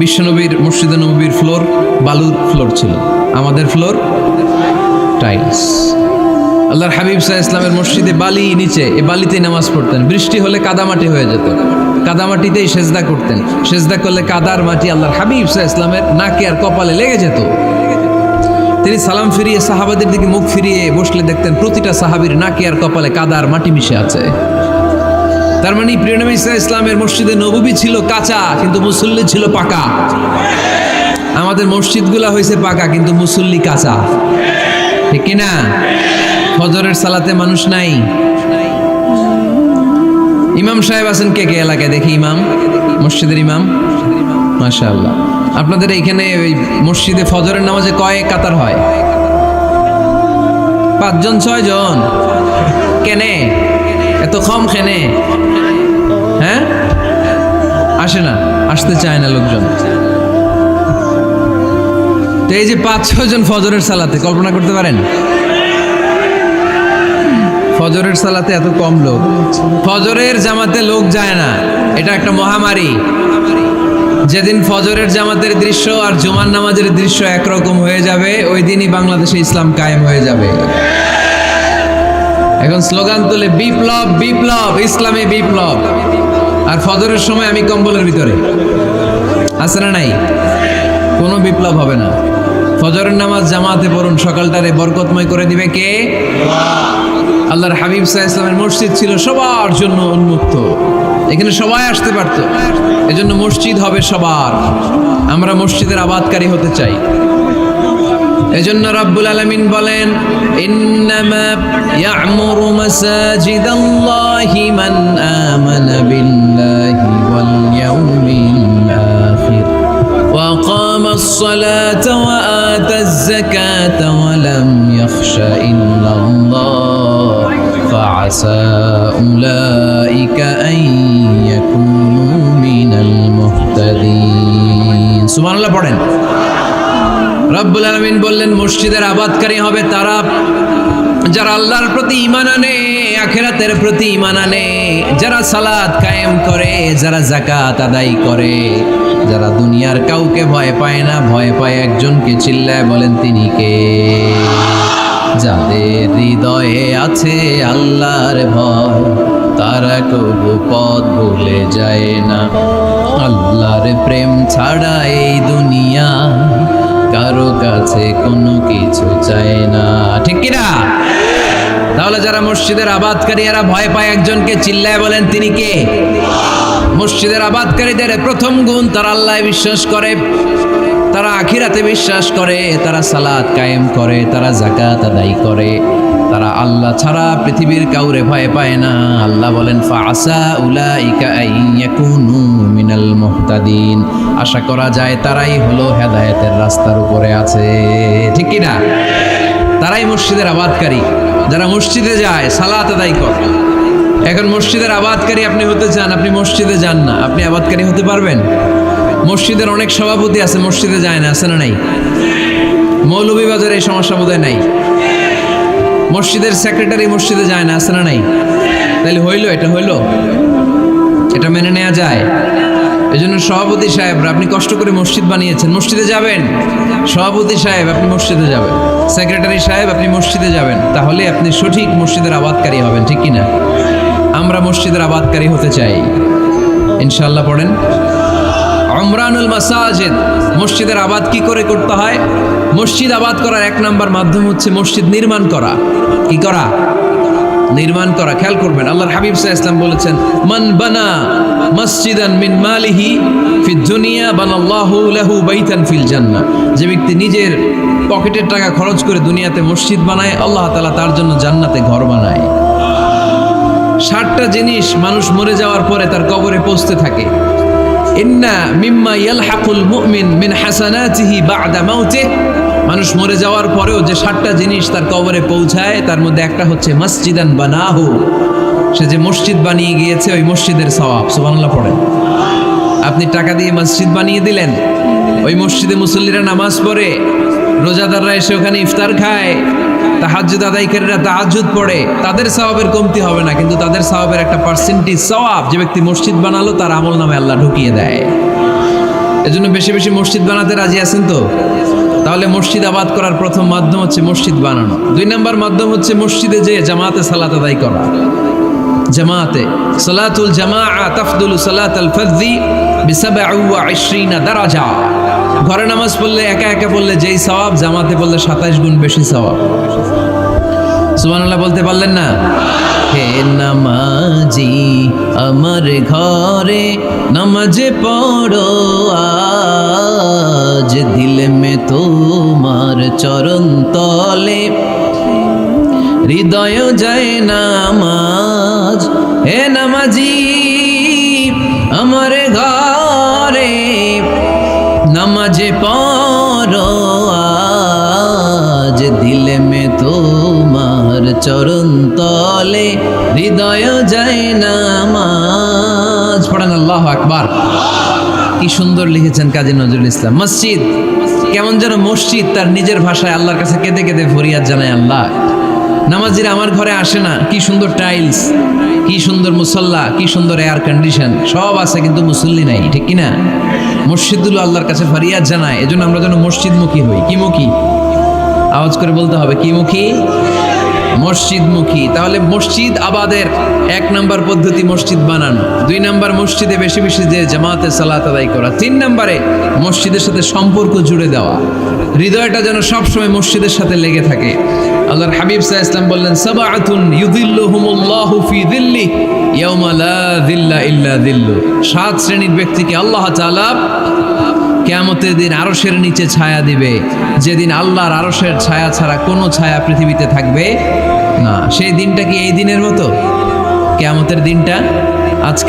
বিশ্বনবীর মসজিদে নববীর ফ্লোর বালুর ফ্লোর ছিল, আমাদের ফ্লোর টাইলস। আল্লাহর হাবিব সাল্লাল্লাহু আলাইহি ইসলামের মসজিদে বালি নিচে, এই বালিতেই নামাজ পড়তেন। বৃষ্টি হলে কাদামাটি হয়ে যেত, কাদামাটিতেই সেজদা করতেন। সেজদা করলে কাদার মাটি আল্লাহর হাবিব সাল্লাল্লাহু আলাইহি ইসলামের নাকে আর কপালে লেগে যেত। তিনি সালাম ফিরিয়ে সাহাবাদের দিকে মুখ ফিরিয়ে বসলে দেখতেন প্রতিটা সাহাবীর নাকে আর কপালে কাদার মাটি মিশে আছে। তার মানে প্রিয় নবী সাল্লাল্লাহু আলাইহি ইসলামের মসজিদে নববী ছিল কাঁচা, কিন্তু মুসল্লি ছিল পাকা। আমাদের মসজিদগুলা হয়েছে পাকা, কিন্তু মুসল্লি কাঁচা, ঠিক কিনা? ফজরের সালাতে মানুষ নাই। ইমাম সাহেব আছেন কে কে এলাকায়? দেখি ইমাম, মসজিদের ইমাম, মাশাআল্লাহ। আপনাদের এইখানে ওই মসজিদে ফজরের নামাজে কয় কাতার হয়? 5 জন 6 জন? কেনে এত কম? কেনে? হ্যাঁ, আসে না, আসতে চায় না লোকজন। তো এই যে 5-6 জন ফজরের সালাতে, কল্পনা করতে পারেন ফজরের সালাতে এত কম লোক? ফজরের জামাতে লোক যায় না, এটা একটা মহামারী। যেদিন ফজরের জামাতের দৃশ্য আর জুমার নামাজের দৃশ্য একরকম হয়ে যাবে, ওই দিনই বাংলাদেশে ইসলাম কায়েম হয়ে যাবে। এখন স্লোগান তুলে বিপ্লব বিপ্লব, ইসলামী বিপ্লব। আর ফজরের সময় আমি কম্বলের ভিতরে, আছে না নাই? কোনো বিপ্লব হবে না। ফজরের নামাজ জামাতে পড়ুন, সকালটারে বরকতময় করে দিবে কে? আল্লাহর হাবিব সাল্লাল্লাহু আলাইহি ওয়াসাল্লামের মসজিদ ছিল সবার জন্য উন্মুক্ত, এখানে সবাই আসতে পারতো। এজন্য মসজিদ হবে সবার। আমরা মসজিদের আবাদকারী হতে চাই। এজন্য রাব্বুল আলামিন বলেন, ইন্নামা ইয়া'মুরু মাসাজিদাল্লাহি মান আমানা বিল্লাহি ওয়াল ইয়াউমিল আখির ওয়া কামাস সালাতা ওয়া আতাজ যাকাতা ওয়া লাম ইয়াখশা ইল্লাল্লাহ ফাআসা উলাইকা আন ইয়াকুনু মিনাল মুহতাদিন। সুবহানাল্লাহ পড়েন। রব্বুল আলামিন বললেন, মসজিদের আবাদকারী হবে তারা যারা আল্লাহর প্রতি ঈমান আনে, আখিরাতের প্রতি ঈমান আনে, যারা সালাত কায়েম করে, যারা যাকাত আদায় করে, যারা দুনিয়ার কাউকে ভয় পায় না, ভয় পায় একজনকে। চিল্লায় বলেন তিনি কে? যাদের হৃদয়ে আছে আল্লাহর ভয়, তারা কবু পথ ভুলে যায় না। আল্লাহর প্রেম ছাড়া এই দুনিয়া কারো কাছে কোনো কিছু চায় না, ঠিক কিনা? তাহলে যারা মসজিদের আবাদকারী এরা ভয় পায় একজনকে, চিল্লায় বলেন তিনি কে? মসজিদের আবাদকারীদের প্রথম গুণ, তারা আল্লাহয় বিশ্বাস করে, তারা আখিরাতে বিশ্বাস করে, তারা সালাত কায়েম করে, তারা যাকাত আদায় করে, তারা আল্লাহ ছাড়া পৃথিবীর কাউরে ভয় পায় না। আল্লাহ বলেন, ফাআসা উলাইকা আন ইয়াকুনু মিনাল মুহতাদিন। আশা করা যায় তারাই হলো হেদায়েতের রাস্তার উপরে আছে, ঠিক কি না? তারাই মসজিদের আবাদকারী, যারা মসজিদে যায়, সালাত আদায় করে। এখন মসজিদের আবাদকারী আপনি হতে চান, আপনি মসজিদে যান না, আপনি আবাদকারী হতে পারবেন? মসজিদের অনেক সভাপতি আছে, মসজিদে যায় না, আছে না নাই? মৌলভীবাজারে এই সমস্যা বোধহয় নাই। মসজিদের সেক্রেটারি মসজিদে যায় না, আছে না নাই? তাহলে হইলো, এটা হইলো, এটা মেনে নেওয়া যায়? এই জন্য সভাপতি সাহেবরা, আপনি কষ্ট করে মসজিদ বানিয়েছেন, মসজিদে যাবেন। সভাপতি সাহেব আপনি মসজিদে যাবেন, সেক্রেটারি সাহেব আপনি মসজিদে যাবেন, তাহলে আপনি সঠিক মসজিদের আবাদকারী হবেন, ঠিক কিনা? আমরা মসজিদের আবাদকারী হতে চাই, ইনশাআল্লাহ। পড়েন উমরানুল মাসাজিদ। মসজিদের আবাদ কি করে করতে হয়? মসজিদ আবাদ করার 1 নাম্বার মাধ্যম হচ্ছে মসজিদ নির্মাণ করা। কি করা? নির্মাণ করা। খেয়াল করবেন, আল্লাহর হাবিব সাল্লাল্লাহু আলাইহি ওয়াসাল্লাম বলেছেন, মান বানা মসজিদান মিন মালিহি ফিদ দুনিয়া বানাল্লাহু লাহু বাইতান ফিল জান্নাহ। যে ব্যক্তি নিজের পকেটের টাকা খরচ করে দুনিয়াতে মসজিদ বানায়, আল্লাহ তাআলা তার জন্য জান্নাতে ঘর বানায়। 60টা জিনিস মানুষ মরে যাওয়ার পরে তার কবরে পৌঁছতে থাকে। ইন্না মিম্মা ইয়ালহাকুল মুমিন মিন হাসানাতিহি বা'দা মাউতিহি। মানুষ মরে যাওয়ার পরেও যে 60টা জিনিস তার কবরে পৌঁছায়, তার মধ্যে একটা হচ্ছে মসজিদান বানাহু। সে যে মসজিদ বানিয়ে গিয়েছে, ওই মসজিদের সওয়াব। সুবহানাল্লাহ পড়েন। আপনি টাকা দিয়ে মসজিদ বানিয়ে দিলেন, ওই মসজিদে মুসল্লিরা নামাজ পড়ে, রোজাদাররা এসে ওখানে ইফতার খায়, তাহাজ্জুদ আদায়কারীরা তাহাজ্জুদ পড়ে, তাদের সওয়াবের কমতি হবে না, কিন্তু তাদের সওয়াবের একটা পার্সেন্টেজ সওয়াব যে ব্যক্তি মসজিদ বানালো তার আমল নামে আল্লাহ ঢুকিয়ে দেয়। এজন্য বেশি বেশি মসজিদ বানাতে রাজি আছেন তো? তাহলে মসজিদ আবাদ করার প্রথম মাধ্যম হচ্ছে মসজিদ বানানো। 2 নম্বর মাধ্যম হচ্ছে মসজিদে যেয়ে জামাতে সালাত আদায় করা। জামাতে সালাতুল জামাআ তাফদুলু সালাতাল ফাযযি বি27 দারাজা। ঘরে নামাজ পড়লে একা একা পড়লে যেই সওয়াব, জামাতে পড়লে 27 গুণ বেশি সওয়াব। সুবহানাল্লাহ বলতে পারলেন না? হে নামাজি আমার ঘরে নামাজ পড়ো আজ, দিল মে তোমার চরণ তলে হৃদয় যায় নামাজ। হে নামাজি আমার ঘরে নামাজ পড়ো আজ, দিল মে তোমার চরণ তলে হৃদয় যায় নামাজ। পড়েন আল্লাহু আকবার। কি সুন্দর লিখেছেন কাজী নজরুল ইসলাম। মসজিদ কেমন যেন মসজিদ তার নিজের ভাষায় আল্লাহর কাছে কেঁদে কেঁদে ফরিয়াদ জানায়, আল্লাহ নামাজিরা আমার ঘরে আসে না, কি সুন্দর টাইলস, কি সুন্দর মুসল্লা, কি সুন্দর এয়ার কন্ডিশন সব আছে, কিন্তু মুসল্লি নাই, ঠিক কিনা? মসজিদগুলো আল্লাহর কাছে ফরিয়াদ জানায়। এজন্য আমরা যেন মসজিদমুখী হই। কি মুখী? আওয়াজ করে বলতে হবে, কি মুখী? মসজিদমুখী। তাহলে মসজিদ আবাদের 1 নম্বর পদ্ধতি মসজিদ বানানো। 2 নম্বর মসজিদে বেশি বেশি যে জামাতে সালাত আদায় করা। 3 নম্বরে মসজিদের সাথে সম্পর্ক জুড়ে দেওয়া, হৃদয়টা যেন সবসময় মসজিদের সাথে লেগে থাকে। আল্লাহর হাবিব সাল্লাল্লাহু আলাইহি ওয়াসাল্লাম বললেন, সাবআতুন ইউযিল্লুহুমুল্লাহু ফি যিল্লিহি ইয়াওমা লা যিল্লা ইল্লা যিল্লু। 7 শ্রেণীর ব্যক্তিকে আল্লাহ তাআলা কিয়ামতের দিন আরশের নিচে ছায়া দিবে, যেদিন আল্লাহর আরশের ছায়া ছাড়া কোনো ছায়া পৃথিবীতে থাকবে না। সেই দিনটা কি এই দিনের মতো? কিয়ামতের দিনটা আজকে